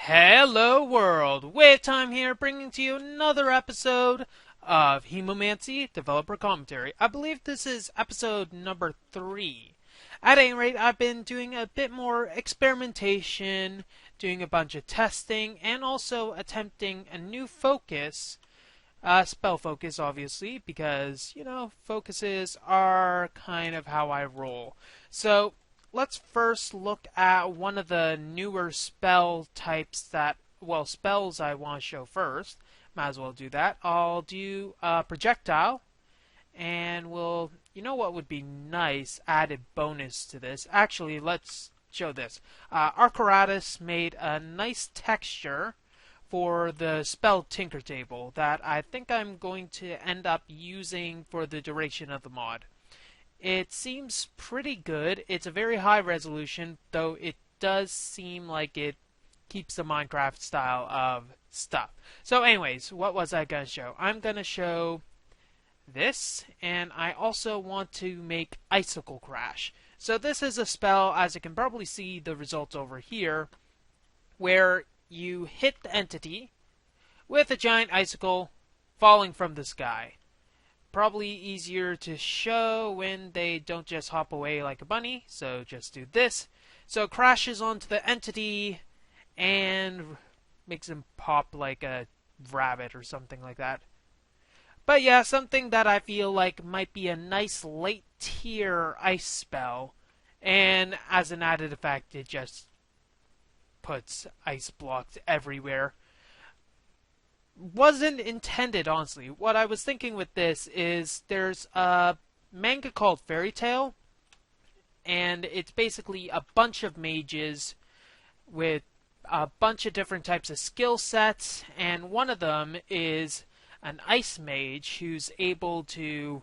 Hello world! WayofTime here, bringing to you another episode of Hemomancy Developer Commentary. I believe this is episode number 3. At any rate, I've been doing a bit more experimentation, doing a bunch of testing, and also attempting a new focus. Spell focus, obviously, because, focuses are kind of how I roll. So, let's first look at one of the newer spell types spells I want to show first. Might as well do that. I'll do projectile, and you know what would be nice, added bonus to this? Actually, let's show this. Arcaratus made a nice texture for the spell tinker table that I think I'm going to end up using for the duration of the mod. It seems pretty good. It's a very high resolution, though it does seem like it keeps the Minecraft style of stuff. So anyways, what was I going to show? I'm going to show this, and I also want to make Icicle Crash. So this is a spell, as you can probably see the results over here, where you hit the entity with a giant icicle falling from the sky. Probably easier to show when they don't just hop away like a bunny, so just do this. So it crashes onto the entity and makes him pop like a rabbit or something like that. But yeah, something that I feel like might be a nice late tier ice spell, and as an added effect it just puts ice blocks everywhere. Wasn't intended, honestly. What I was thinking with this is there's a manga called Fairy Tail, and it's basically a bunch of mages with a bunch of different types of skill sets, and one of them is an ice mage who's able to,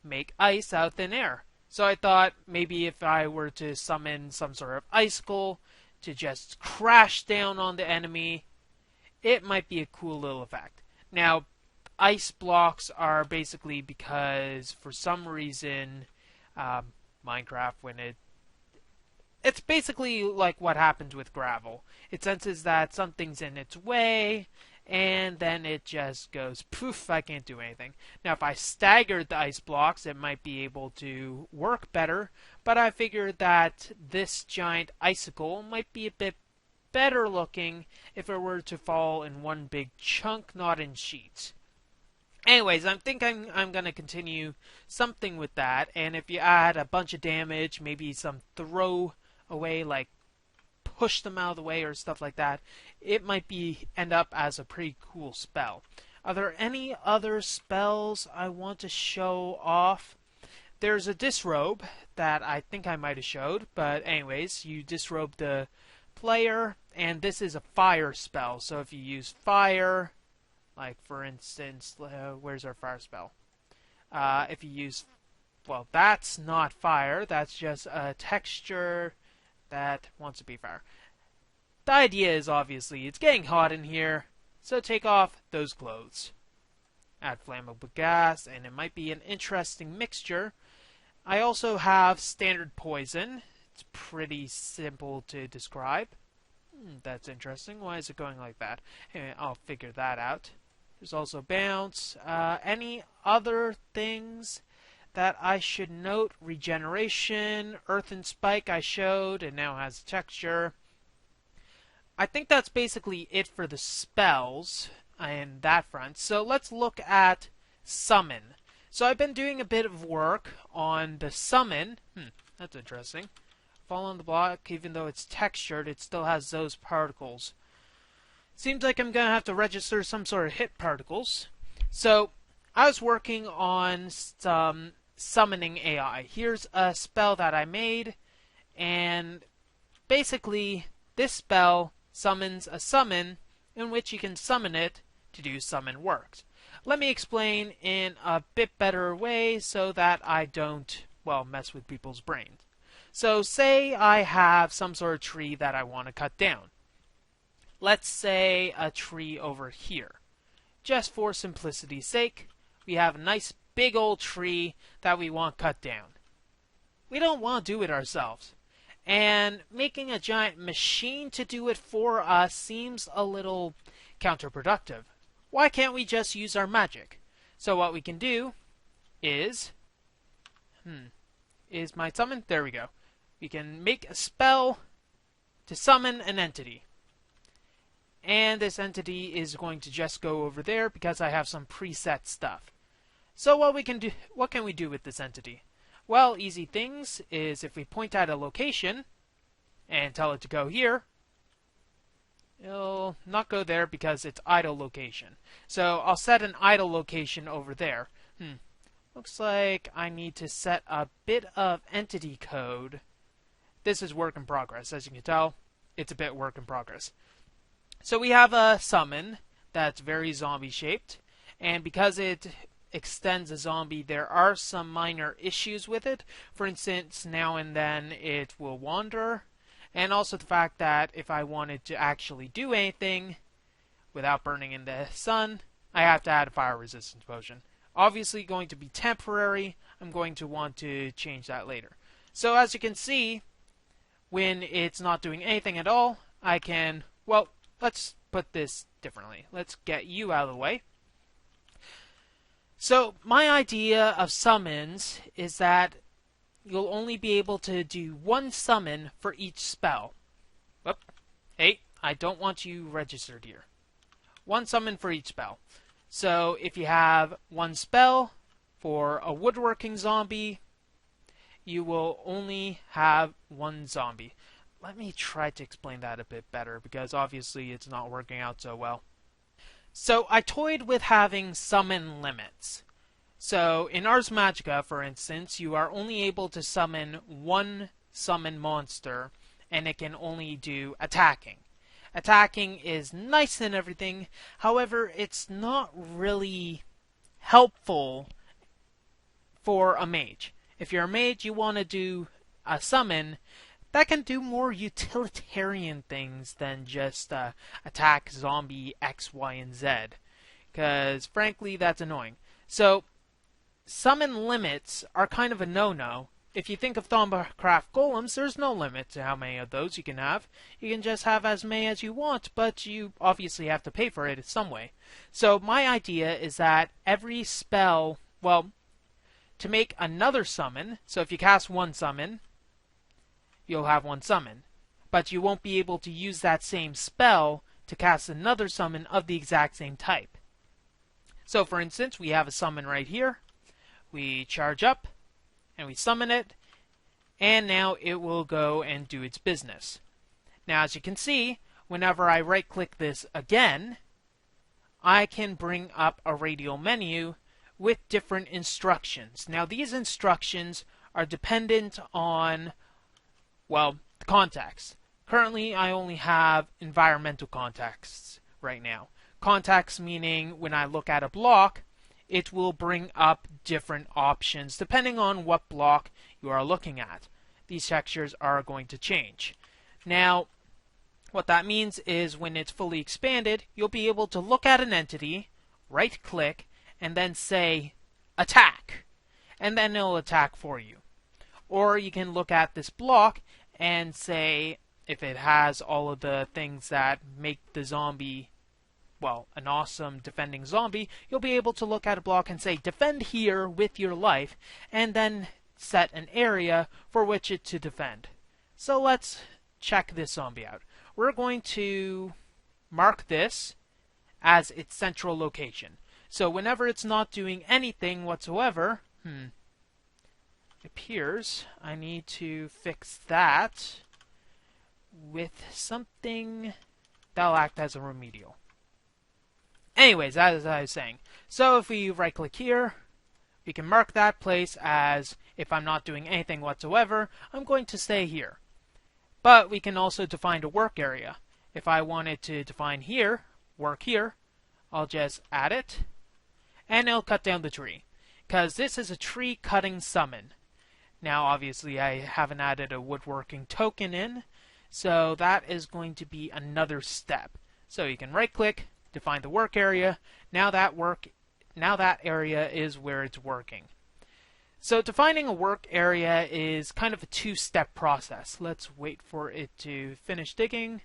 make ice out of thin air. So I thought maybe if I were to summon some sort of icicle to just crash down on the enemy, it might be a cool little effect. Now, ice blocks are basically because, for some reason, Minecraft, it's basically like what happens with gravel. It senses that something's in its way, and then it just goes, poof, I can't do anything. Now, if I staggered the ice blocks, it might be able to work better, but I figured that this giant icicle might be a bit better looking if it were to fall in one big chunk, not in sheets. Anyways, I'm going to continue something with that, and if you add a bunch of damage, maybe some throw away, like push them out of the way or stuff like that, it might end up as a pretty cool spell. Are there any other spells I want to show off? There's a disrobe that I think I might have showed, but anyways, you disrobe the player, and this is a fire spell. So if you use fire, like for instance, where's our fire spell? If you use, that's not fire, that's just a texture that wants to be fire. The idea is obviously it's getting hot in here, so take off those clothes. Add flammable gas, and it might be an interesting mixture. I also have standard poison. It's pretty simple to describe. That's interesting. Why is it going like that? Anyway, I'll figure that out. There's also bounce. Any other things that I should note? Regeneration, earthen spike I showed, and now has a texture. I think that's basically it for the spells in that front. So let's look at summon. So I've been doing a bit of work on the summon. That's interesting. Fall on the block, even though it's textured, it still has those particles. Seems like I'm going to have to register some sort of hit particles. So I was working on some summoning AI. Here's a spell that I made, and basically this spell summons a summon in which you can summon it to do summon works. Let me explain in a bit better way so that I don't, mess with people's brains. So say I have some sort of tree that I want to cut down. Let's say a tree over here. Just for simplicity's sake, we have a nice big old tree that we want cut down. We don't want to do it ourselves. And making a giant machine to do it for us seems a little counterproductive. Why can't we just use our magic? So what we can do is, is my summon? There we go. We can make a spell to summon an entity. And this entity is going to just go over there because I have some preset stuff. So what can we do with this entity? Well, easy things is if we point at a location and tell it to go here, it'll not go there because it's idle location. So I'll set an idle location over there. Looks like I need to set a bit of entity code. This is work in progress. As you can tell, it's a bit work in progress. So we have a summon that's very zombie shaped, and because it extends a zombie, there are some minor issues with it. For instance, now and then it will wander, and also the fact that if I wanted to actually do anything without burning in the sun, I have to add a fire resistance potion. Obviously going to be temporary. I'm going to want to change that later. So as you can see, when it's not doing anything at all, I can, well, let's put this differently. Let's get you out of the way. So my idea of summons is that you'll only be able to do one summon for each spell. Whoop. Hey, I don't want you registered here. One summon for each spell. So if you have one spell for a woodworking zombie, you will only have one zombie. Let me try to explain that a bit better because obviously it's not working out so well. So I toyed with having summon limits. So in Ars Magica, for instance, you are only able to summon one summon monster, and it can only do attacking. Attacking is nice and everything, however, it's not really helpful for a mage. If you're a mage, you want to do a summon that can do more utilitarian things than just attack zombie X, Y, and Z. Because, frankly, that's annoying. So, summon limits are kind of a no-no. If you think of Thorncraft Golems, there's no limit to how many of those you can have. You can just have as many as you want, but you obviously have to pay for it in some way. So my idea is that every spell, well, to make another summon, so if you cast one summon, you'll have one summon. But you won't be able to use that same spell to cast another summon of the exact same type. So for instance, we have a summon right here. We charge up, and we summon it, and now it will go and do its business. Now, as you can see, whenever I right-click this again, I can bring up a radial menu with different instructions. Now, these instructions are dependent on, well, the context. Currently, I only have environmental contexts right now. Context meaning when I look at a block, it will bring up different options depending on what block you are looking at. These textures are going to change. Now, what that means is when it's fully expanded, you'll be able to look at an entity, right-click, and then say, attack. And then it'll attack for you. Or you can look at this block and say, if it has all of the things that make the zombie, well, an awesome defending zombie, you'll be able to look at a block and say, defend here with your life, and then set an area for which it to defend. So let's check this zombie out. We're going to mark this as its central location. So whenever it's not doing anything whatsoever, it appears I need to fix that with something that'll act as a remedial. Anyways, as I was saying, so if we right-click here, we can mark that place as, if I'm not doing anything whatsoever, I'm going to stay here. But we can also define a work area. If I wanted to define here, work here, I'll just add it, and it'll cut down the tree. Because this is a tree cutting summon. Now, obviously, I haven't added a woodworking token in, so that is going to be another step. So you can right-click, define the work area. Now that area is where it's working. So defining a work area is kind of a two-step process. Let's wait for it to finish digging.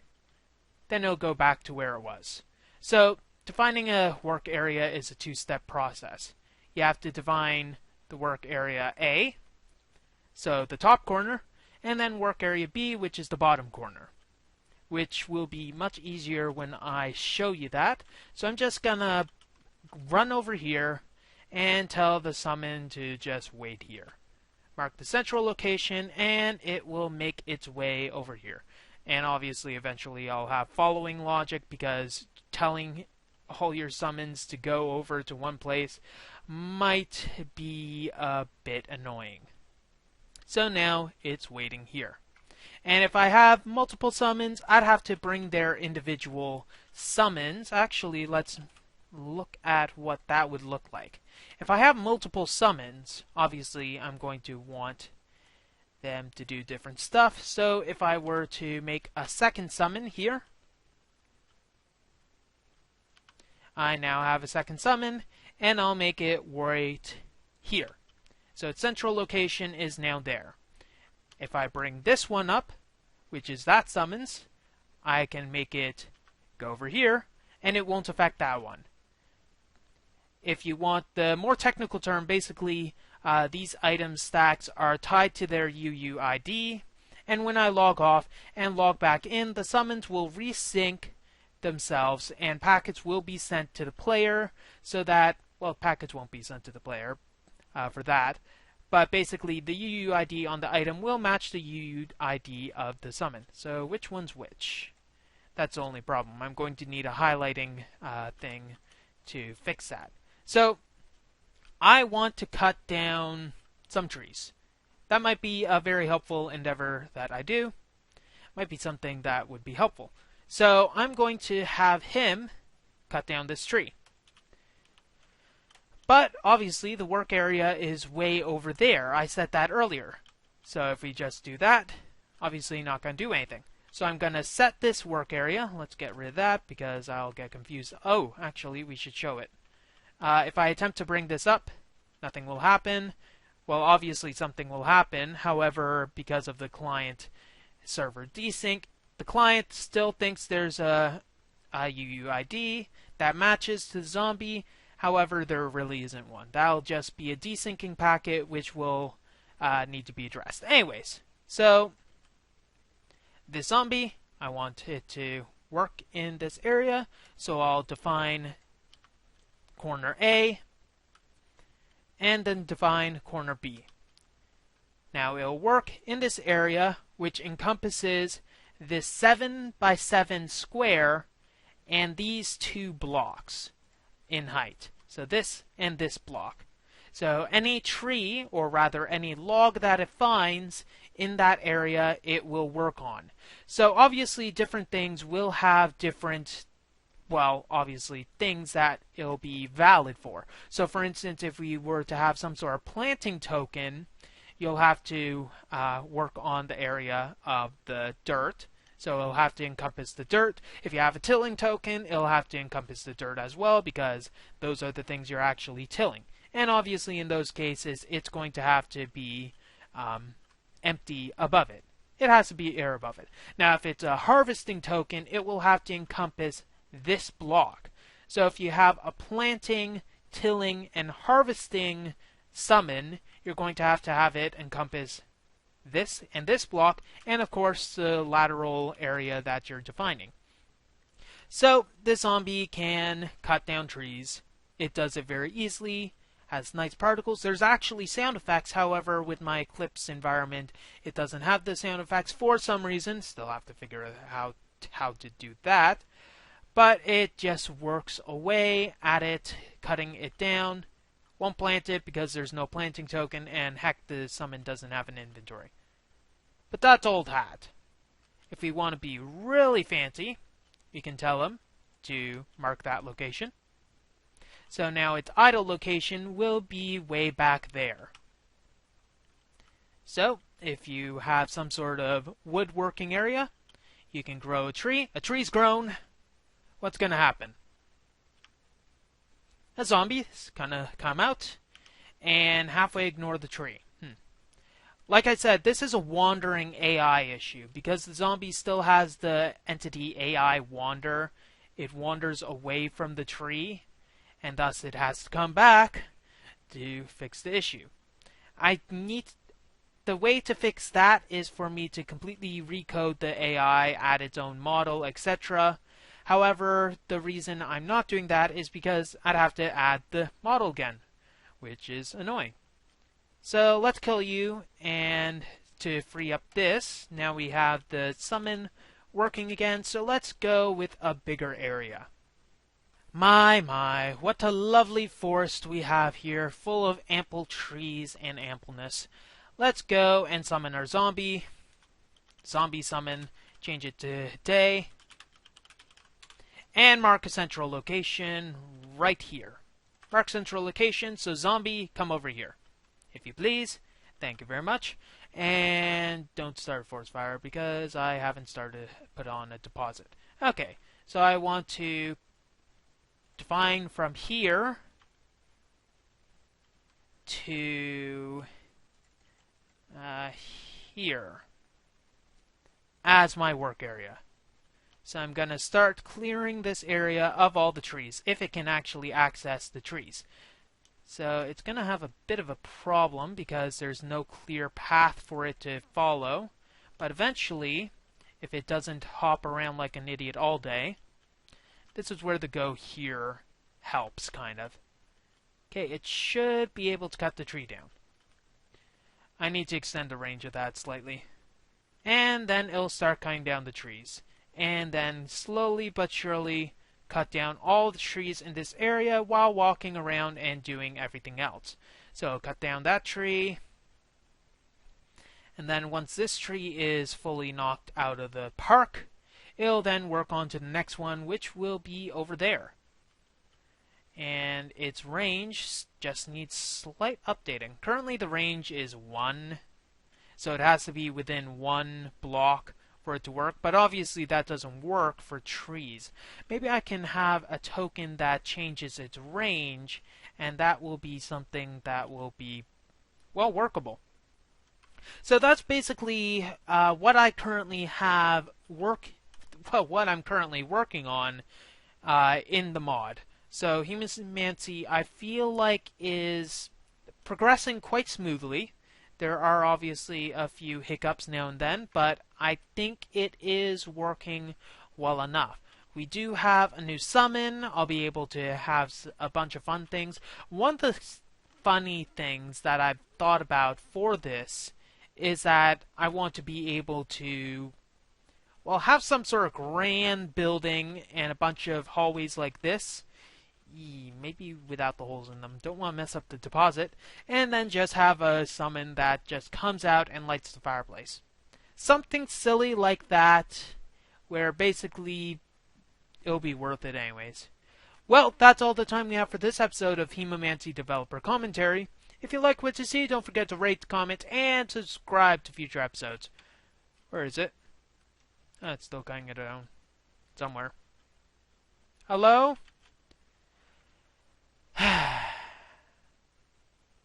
Then it'll go back to where it was. So defining a work area is a two-step process. You have to define the work area A, so the top corner, and then work area B, which is the bottom corner, which will be much easier when I show you that. So I'm just gonna run over here and tell the summon to just wait here. Mark the central location and it will make its way over here. And obviously eventually I'll have following logic, because telling all your summons to go over to one place might be a bit annoying. So now it's waiting here. And if I have multiple summons, I'd have to bring their individual summons. Actually, let's look at what that would look like. If I have multiple summons, obviously I'm going to want them to do different stuff. So if I were to make a second summon here, I now have a second summon, and I'll make it right here. So its central location is now there. If I bring this one up, which is that summons, I can make it go over here, and it won't affect that one. If you want the more technical term, basically these item stacks are tied to their UUID, and when I log off and log back in, the summons will resync themselves and packets will be sent to the player, so that, well, packets won't be sent to the player for that, but basically the UUID on the item will match the UUID of the summon. So which one's which? That's the only problem. I'm going to need a highlighting thing to fix that. So I want to cut down some trees. That might be a very helpful endeavor that I do. Might be something that would be helpful. So I'm going to have him cut down this tree. But obviously the work area is way over there. I said that earlier. So if we just do that, obviously not going to do anything. So I'm going to set this work area. Let's get rid of that because I'll get confused. Oh, actually we should show it. If I attempt to bring this up, nothing will happen. Well, obviously something will happen. However, because of the client server desync, the client still thinks there's a UUID that matches to the zombie. However, there really isn't one. That'll just be a desyncing packet which will need to be addressed. Anyways, so this zombie, I want it to work in this area. So I'll define corner A and then define corner B. Now it'll work in this area which encompasses this 7 by 7 square and these two blocks in height. So this and this block. So any tree, or rather any log that it finds in that area, it will work on. So obviously different things will have different, well, obviously things that it'll be valid for. So for instance, if we were to have some sort of planting token, you'll have to work on the area of the dirt. So it'll have to encompass the dirt. If you have a tilling token, it'll have to encompass the dirt as well, because those are the things you're actually tilling. And obviously in those cases, it's going to have to be empty above it. It has to be air above it. Now if it's a harvesting token, it will have to encompass this block. So if you have a planting, tilling, and harvesting summon, you're going to have it encompass this and this block, and of course the lateral area that you're defining. So this zombie can cut down trees. It does it very easily, has nice particles. There's actually sound effects, however with my Eclipse environment it doesn't have the sound effects for some reason. Still have to figure out how to do that. But it just works away at it, cutting it down. Won't plant it because there's no planting token, and heck, the summon doesn't have an inventory. But that's old hat. If we want to be really fancy, we can tell him to mark that location. So now its idle location will be way back there. So if you have some sort of woodworking area, you can grow a tree. A tree's grown. What's going to happen? A zombie is going to come out, and halfway ignore the tree. Like I said, this is a wandering AI issue. Because the zombie still has the entity AI wander, it wanders away from the tree, and thus it has to come back to fix the issue. The way to fix that is for me to completely recode the AI, add its own model, etc. However, the reason I'm not doing that is because I'd have to add the model again, which is annoying. So let's kill you, and to free up this, now we have the summon working again, so let's go with a bigger area. My, what a lovely forest we have here, full of ample trees and ampleness. Let's go and summon our zombie. Zombie summon, change it to day, and mark a central location right here. Mark central location, so zombie, come over here, if you please. Thank you very much. And don't start a forest fire because I haven't started put on a deposit. Okay, so I want to define from here to here as my work area. So I'm going to start clearing this area of all the trees, if it can actually access the trees. So it's going to have a bit of a problem because there's no clear path for it to follow. But eventually, if it doesn't hop around like an idiot all day, this is where the go here helps, kind of. Okay, it should be able to cut the tree down. I need to extend the range of that slightly. And then it'll start cutting down the trees. And then slowly but surely cut down all the trees in this area while walking around and doing everything else. So cut down that tree. And then once this tree is fully knocked out of the park, it'll then work on to the next one, which will be over there. And its range just needs slight updating. Currently the range is 1, so it has to be within 1 block for it to work, but obviously that doesn't work for trees. Maybe I can have a token that changes its range, and that will be something that will be, well, workable. So that's basically what I currently have what I'm currently working on in the mod. So Hemomancy, I feel like, is progressing quite smoothly. There are obviously a few hiccups now and then, but I think it is working well enough. We do have a new summon. I'll be able to have a bunch of fun things. One of the funny things that I've thought about for this is that I want to be able to, well, have some sort of grand building and a bunch of hallways like this. Maybe without the holes in them. Don't want to mess up the deposit. And then just have a summon that just comes out and lights the fireplace. Something silly like that, where basically it'll be worth it anyways. Well, that's all the time we have for this episode of Hemomancy Developer Commentary. If you like what you see, don't forget to rate, comment, and subscribe to future episodes. Where is it? Oh, it's still cutting it down. Somewhere. Hello?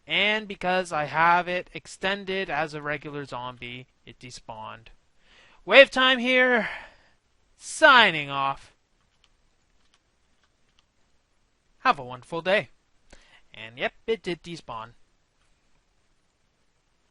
And because I have it extended as a regular zombie, it despawned. WayofTime here, signing off. Have a wonderful day. And yep, it did despawn.